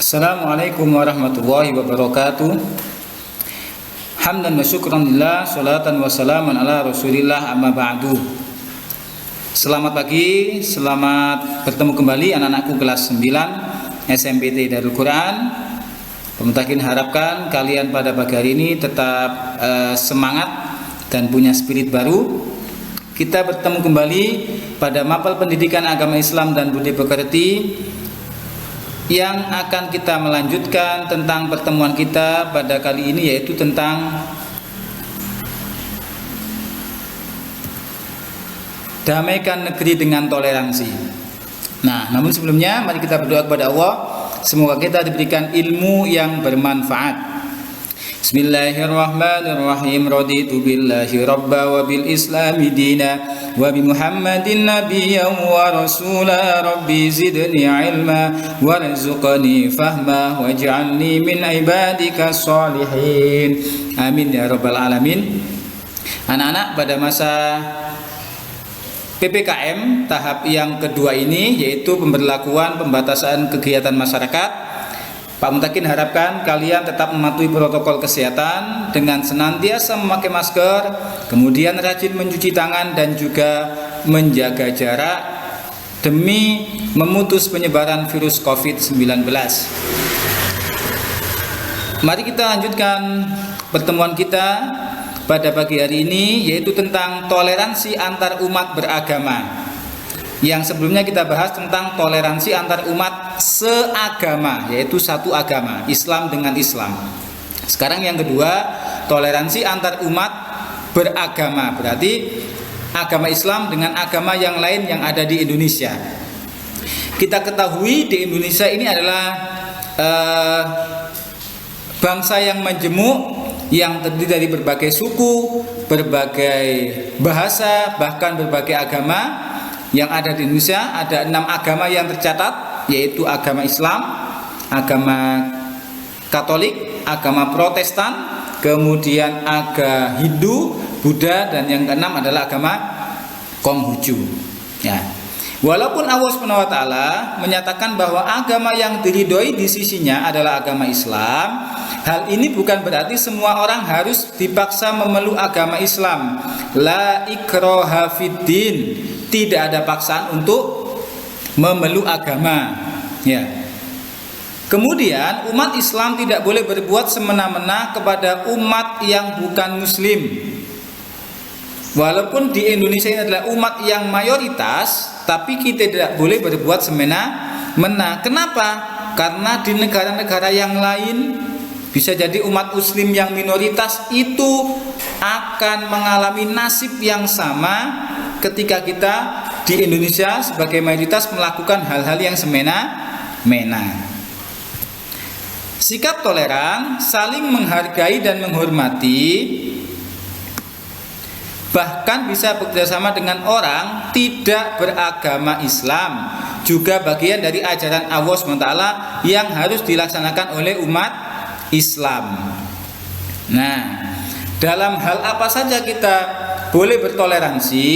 Assalamualaikum warahmatullahi wabarakatuh. Hamdan wa syukran lillah, salatan wa salaman ala rasulillah, amma ba'du. Selamat pagi, selamat bertemu kembali anak-anakku kelas 9 SMPT Darul Quran. Pemutakin harapkan kalian pada pagi hari ini tetap semangat dan punya spirit baru. Kita bertemu kembali pada mapel pendidikan agama Islam dan budi pekerti yang akan kita melanjutkan tentang pertemuan kita pada kali ini, yaitu tentang damaikan negeri dengan toleransi. Nah, namun sebelumnya mari kita berdoa kepada Allah, semoga kita diberikan ilmu yang bermanfaat. Bismillahirrahmanirrahim. Raditu billahi rabba wa bil islami dina wa bi muhammadin nabiyyan wa rasula. Rabbi zidni ilma warzuqni fahma waj'alni min ibadika sholihin. Amin ya rabbal alamin. Anak-anak, pada masa PPKM tahap yang kedua ini, yaitu pemberlakuan pembatasan kegiatan masyarakat, Pak Mutakin harapkan kalian tetap mematuhi protokol kesehatan dengan senantiasa memakai masker, kemudian rajin mencuci tangan dan juga menjaga jarak demi memutus penyebaran virus COVID-19. Mari kita lanjutkan pertemuan kita pada pagi hari ini, yaitu tentang toleransi antar umat beragama. Yang sebelumnya kita bahas tentang toleransi antar umat seagama, yaitu satu agama, Islam dengan Islam. Sekarang yang kedua, toleransi antar umat beragama, berarti agama Islam dengan agama yang lain yang ada di Indonesia. Kita ketahui di Indonesia ini adalah bangsa yang majemuk, yang terdiri dari berbagai suku, berbagai bahasa, bahkan berbagai agama. Yang ada di Indonesia ada 6 agama yang tercatat, yaitu agama Islam, agama Katolik, agama Protestan, kemudian agama Hindu, Buddha, dan yang keenam adalah agama Konghucu. Ya. Walaupun Allah SWT menyatakan bahwa agama yang diridhoi di sisinya adalah agama Islam, hal ini bukan berarti semua orang harus dipaksa memeluk agama Islam. La ikraha fiddin. Tidak ada paksaan untuk memeluk agama. Ya. Kemudian umat Islam tidak boleh berbuat semena-mena kepada umat yang bukan Muslim. Walaupun di Indonesia ini adalah umat yang mayoritas, tapi kita tidak boleh berbuat semena-mena. Kenapa? Karena di negara-negara yang lain bisa jadi umat Muslim yang minoritas itu akan mengalami nasib yang sama ketika kita di Indonesia sebagai mayoritas melakukan hal-hal yang semena-mena. Sikap toleran, saling menghargai dan menghormati, bahkan bisa bekerjasama dengan orang tidak beragama Islam, juga bagian dari ajaran Allah SWT yang harus dilaksanakan oleh umat Islam. Nah, dalam hal apa saja kita boleh bertoleransi,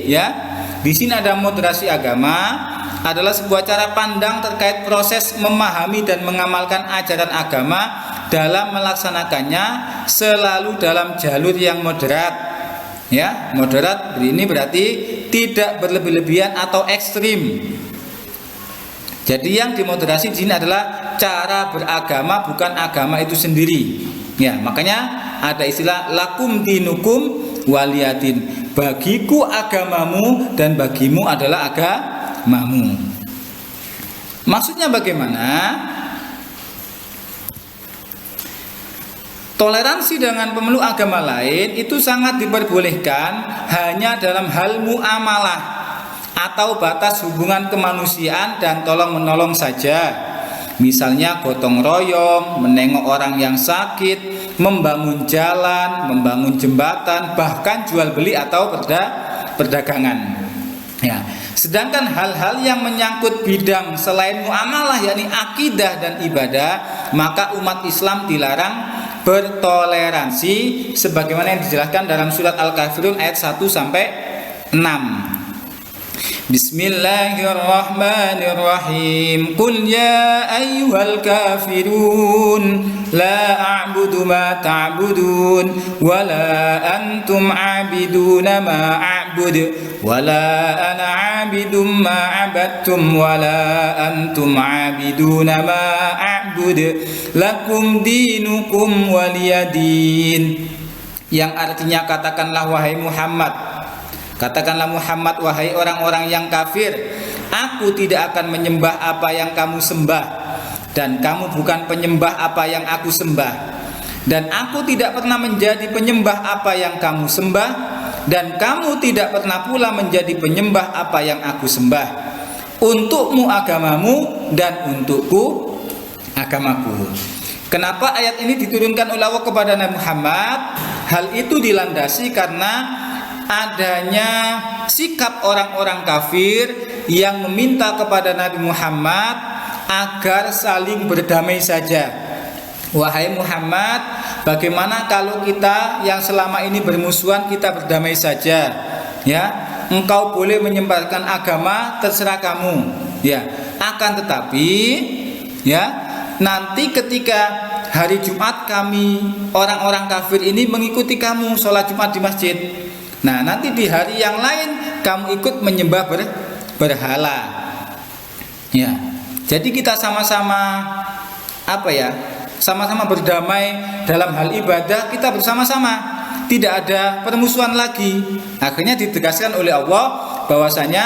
ya. Di sini ada moderasi agama, adalah sebuah cara pandang terkait proses memahami dan mengamalkan ajaran agama dalam melaksanakannya selalu dalam jalur yang moderat. Ya, moderat ini berarti tidak berlebih-lebihan atau ekstrim. Jadi yang dimoderasi di sini adalah cara beragama, bukan agama itu sendiri. Ya, makanya ada istilah lakum dinukum waliyadin. Bagiku agamamu dan bagimu adalah agamamu. Maksudnya bagaimana? Toleransi dengan pemeluk agama lain itu sangat diperbolehkan hanya dalam hal muamalah atau batas hubungan kemanusiaan dan tolong-menolong saja. Misalnya gotong royong, menengok orang yang sakit, membangun jalan, membangun jembatan, bahkan jual beli atau perdagangan. Ya. Sedangkan hal-hal yang menyangkut bidang selain muamalah, yakni akidah dan ibadah, maka umat Islam dilarang bertoleransi sebagaimana yang dijelaskan dalam surat Al-Kafirun ayat 1 sampai 6. Bismillahirrahmanirrahim. Qul ya ayyuhal kafirun la a'budu ma ta'budun wa la antum 'abiduna ma a'bud wa la ana 'abidum ma 'abadtum wa la antum 'abiduna ma a'bud lakum dinukum waliyadin. Yang artinya katakanlah wahai Muhammad, katakanlah Muhammad, wahai orang-orang yang kafir, aku tidak akan menyembah apa yang kamu sembah, dan kamu bukan penyembah apa yang aku sembah, dan aku tidak pernah menjadi penyembah apa yang kamu sembah, dan kamu tidak pernah pula menjadi penyembah apa yang aku sembah. Untukmu agamamu dan untukku agamaku. Kenapa ayat ini diturunkan oleh Allah kepada Nabi Muhammad? Hal itu dilandasi karena adanya sikap orang-orang kafir yang meminta kepada Nabi Muhammad agar saling berdamai saja. Wahai Muhammad, bagaimana kalau kita yang selama ini bermusuhan kita berdamai saja? Ya, engkau boleh menyebarkan agama, terserah kamu. Ya, akan tetapi ya, nanti ketika hari Jumat kami orang-orang kafir ini mengikuti kamu sholat Jumat di masjid. Nah, nanti di hari yang lain kamu ikut menyembah berhala. Ya. Jadi kita sama-sama sama-sama berdamai dalam hal ibadah, kita bersama-sama. Tidak ada permusuhan lagi. Akhirnya ditegaskan oleh Allah bahwasanya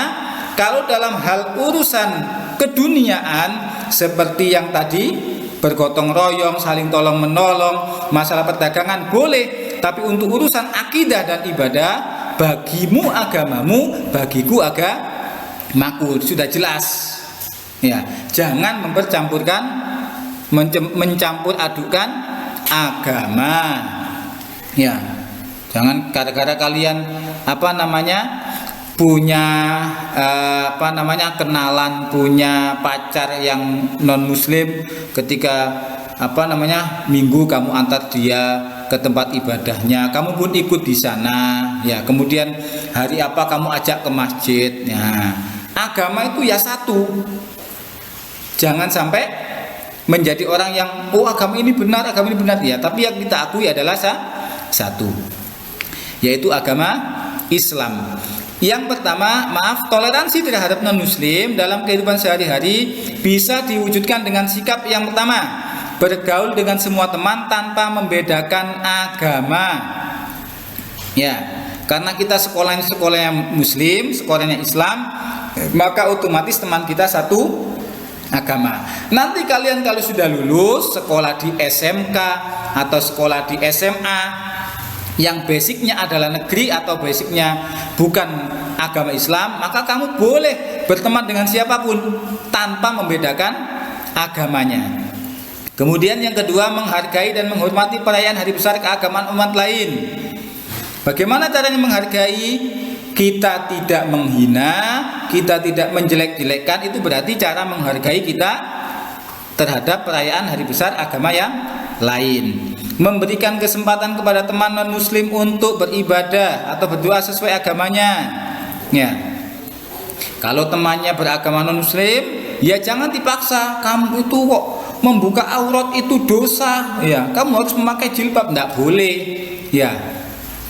kalau dalam hal urusan keduniaan seperti yang tadi, bergotong royong, saling tolong menolong, masalah perdagangan boleh, tapi untuk urusan akidah dan ibadah, bagimu agamamu, bagiku agamaku, sudah jelas. Ya, jangan mencampur adukan agama. Ya, jangan gara-gara kalian punya kenalan, punya pacar yang non muslim, ketika minggu kamu antar dia ke tempat ibadahnya, kamu pun ikut di sana, ya, kemudian hari apa kamu ajak ke masjid. Ya, agama itu ya satu. Jangan sampai menjadi orang yang agama ini benar ya, tapi yang kita akui adalah satu, yaitu agama Islam. Yang pertama, toleransi terhadap non-muslim dalam kehidupan sehari-hari bisa diwujudkan dengan sikap yang pertama, bergaul dengan semua teman tanpa membedakan agama. Ya, karena kita sekolahnya muslim, sekolahnya Islam, maka otomatis teman kita satu agama. Nanti kalian kalau sudah lulus sekolah di SMK atau sekolah di SMA yang basicnya adalah negeri atau basicnya bukan agama Islam, maka kamu boleh berteman dengan siapapun tanpa membedakan agamanya. Kemudian yang kedua, menghargai dan menghormati perayaan hari besar keagamaan umat lain. Bagaimana caranya menghargai? Kita tidak menghina, kita tidak menjelek-jelekkan, itu berarti cara menghargai kita terhadap perayaan hari besar agama yang lain. Memberikan kesempatan kepada teman non muslim untuk beribadah atau berdoa sesuai agamanya. Ya. Kalau temannya beragama non muslim, ya jangan dipaksa. Kamu itu kok membuka aurat itu dosa. Ya, kamu harus memakai jilbab, enggak boleh. Ya.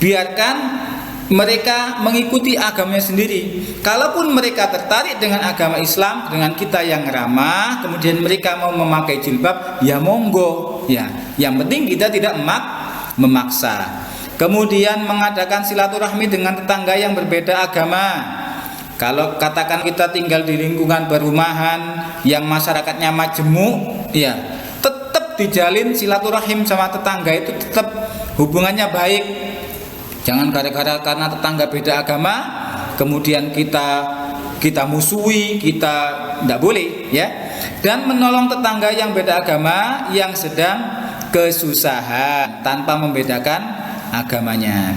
Biarkan mereka mengikuti agamanya sendiri. Kalaupun mereka tertarik dengan agama Islam, dengan kita yang ramah, kemudian mereka mau memakai jilbab, ya monggo. Ya, yang penting kita tidak memaksa. Kemudian mengadakan silaturahmi dengan tetangga yang berbeda agama. Kalau katakan kita tinggal di lingkungan perumahan yang masyarakatnya majemuk, ya tetap dijalin silaturahim sama tetangga, itu tetap hubungannya baik. Jangan gara-gara karena tetangga beda agama kemudian kita musuhi, kita tidak boleh, ya. Dan menolong tetangga yang beda agama yang sedang kesusahan tanpa membedakan agamanya.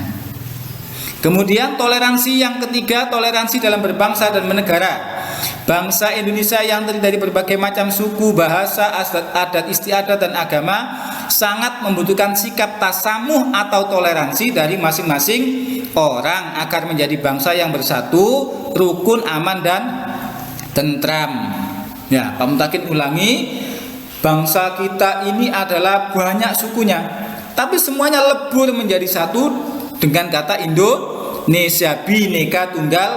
Kemudian toleransi yang ketiga, toleransi dalam berbangsa dan bernegara. Bangsa Indonesia yang terdiri dari berbagai macam suku, bahasa, adat istiadat dan agama sangat membutuhkan sikap tasamuh atau toleransi dari masing-masing orang agar menjadi bangsa yang bersatu, rukun, aman dan tentram. Ya, Pak Mutakin ulangi, bangsa kita ini adalah banyak sukunya, tapi semuanya lebur menjadi satu dengan kata Indonesia, Bhinneka Tunggal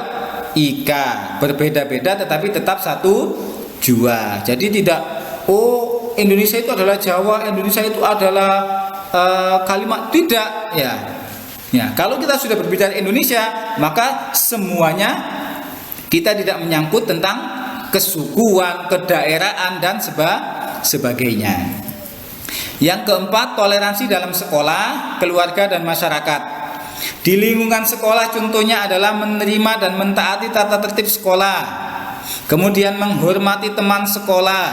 Ika, berbeda-beda tetapi tetap satu jua. Jadi tidak, oh Indonesia itu adalah Jawa, Indonesia itu adalah kalimat, tidak ya. Ya, kalau kita sudah berbicara Indonesia, maka semuanya kita tidak menyangkut tentang kesukuan, kedaerahan dan sebagainya. Yang keempat, toleransi dalam sekolah, keluarga dan masyarakat. Di lingkungan sekolah contohnya adalah menerima dan mentaati tata tertib sekolah, kemudian menghormati teman sekolah,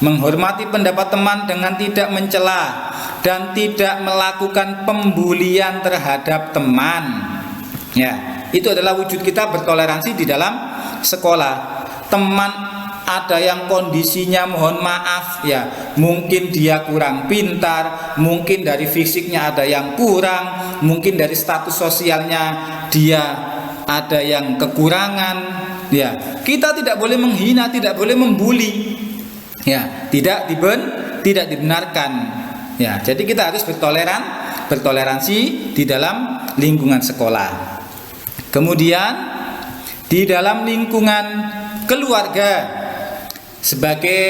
menghormati pendapat teman dengan tidak mencela, dan tidak melakukan pembulian terhadap teman. Ya, itu adalah wujud kita bertoleransi di dalam sekolah. Teman ada yang kondisinya mohon maaf ya, mungkin dia kurang pintar, mungkin dari fisiknya ada yang kurang, mungkin dari status sosialnya dia ada yang kekurangan. Ya, kita tidak boleh menghina, tidak boleh membuli. Ya, tidak dibenarkan. Ya, jadi kita harus bertoleransi di dalam lingkungan sekolah. Kemudian di dalam lingkungan keluarga, sebagai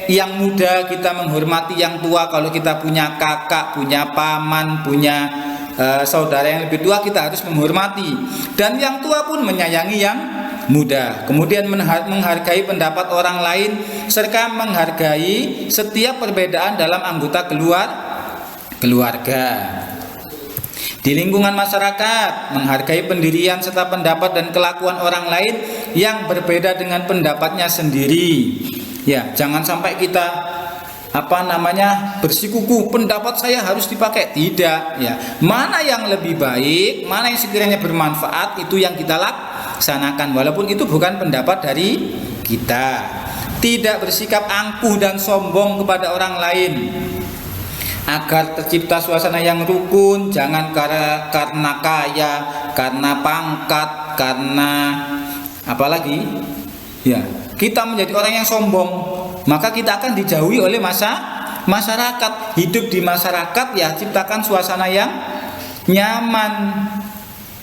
yang muda kita menghormati yang tua. Kalau kita punya kakak, punya paman, punya saudara yang lebih tua, kita harus menghormati. Dan yang tua pun menyayangi yang muda. Kemudian menghargai pendapat orang lain, serta menghargai setiap perbedaan dalam anggota keluarga. Di lingkungan masyarakat, menghargai pendirian serta pendapat dan kelakuan orang lain yang berbeda dengan pendapatnya sendiri. Ya, jangan sampai kita bersikuku, pendapat saya harus dipakai. Tidak ya. Mana yang lebih baik, mana yang sekiranya bermanfaat, itu yang kita laksanakan, walaupun itu bukan pendapat dari kita. Tidak bersikap angkuh dan sombong kepada orang lain, agar tercipta suasana yang rukun. Jangan karena kaya, karena pangkat, karena apalagi ya, kita menjadi orang yang sombong, maka kita akan dijauhi oleh masyarakat. Hidup di masyarakat ya, ciptakan suasana yang nyaman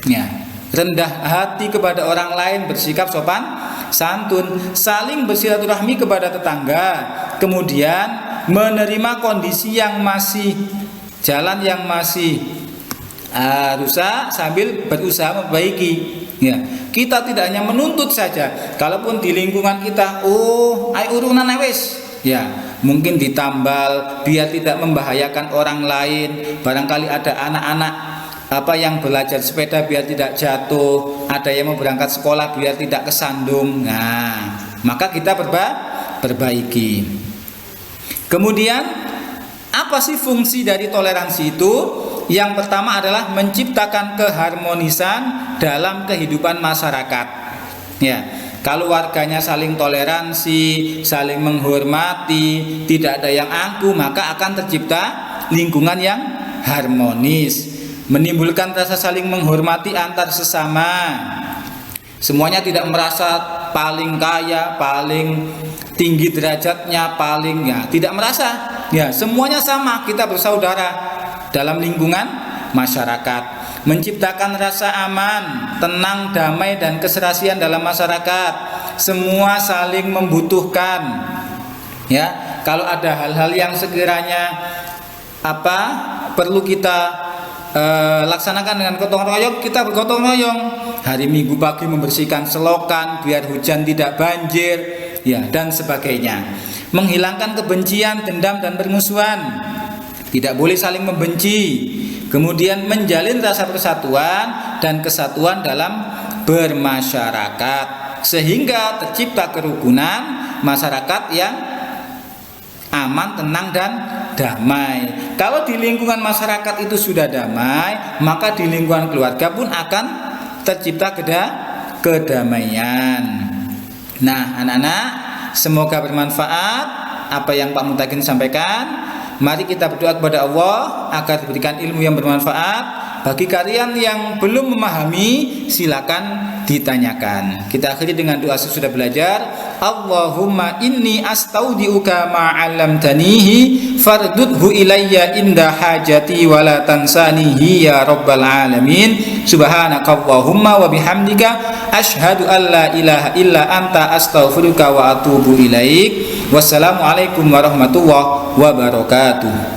ya, rendah hati kepada orang lain, bersikap sopan santun, saling bersilaturahmi kepada tetangga, kemudian menerima kondisi yang masih jalan, yang masih rusak, sambil berusaha memperbaiki. Ya, kita tidak hanya menuntut saja. Kalaupun di lingkungan kita, ayo urunan wis, ya mungkin ditambal biar tidak membahayakan orang lain. Barangkali ada anak-anak yang belajar sepeda biar tidak jatuh, ada yang mau berangkat sekolah biar tidak kesandung. Nah, maka kita perbaiki. Kemudian apa sih fungsi dari toleransi itu? Yang pertama adalah menciptakan keharmonisan dalam kehidupan masyarakat. Ya, kalau warganya saling toleransi, saling menghormati, tidak ada yang angkuh, maka akan tercipta lingkungan yang harmonis, menimbulkan rasa saling menghormati antar sesama. Semuanya tidak merasa paling kaya, paling tinggi derajatnya, paling ya, tidak merasa. Ya, semuanya sama, kita bersaudara dalam lingkungan masyarakat. Menciptakan rasa aman, tenang, damai dan keserasian dalam masyarakat. Semua saling membutuhkan. Ya, kalau ada hal-hal yang sekiranya perlu kita laksanakan dengan gotong royong, kita bergotong royong. Hari Minggu pagi membersihkan selokan biar hujan tidak banjir, ya, dan sebagainya. Menghilangkan kebencian, dendam dan permusuhan. Tidak boleh saling membenci. Kemudian menjalin rasa persatuan dan kesatuan dalam bermasyarakat, sehingga tercipta kerukunan masyarakat yang aman, tenang dan damai. Kalau di lingkungan masyarakat itu sudah damai, maka di lingkungan keluarga pun akan tercipta kedamaian. Nah, anak-anak, semoga bermanfaat apa yang Pak Mutakin sampaikan. Mari kita berdoa kepada Allah agar diberikan ilmu yang bermanfaat, bagi kalian yang belum memahami silakan ditanyakan. Kita akhiri dengan doa sesudah belajar. Allahumma inni astaudiuka ma 'allamtanihi fardudhu ilayya inda hajati wa la tansanihi ya rabbal alamin. Subhanakallahumma wa bihamdika asyhadu an la ilaha illa anta astaghfiruka wa atubu ilaik. Wassalamualaikum warahmatullahi wabarakatuh.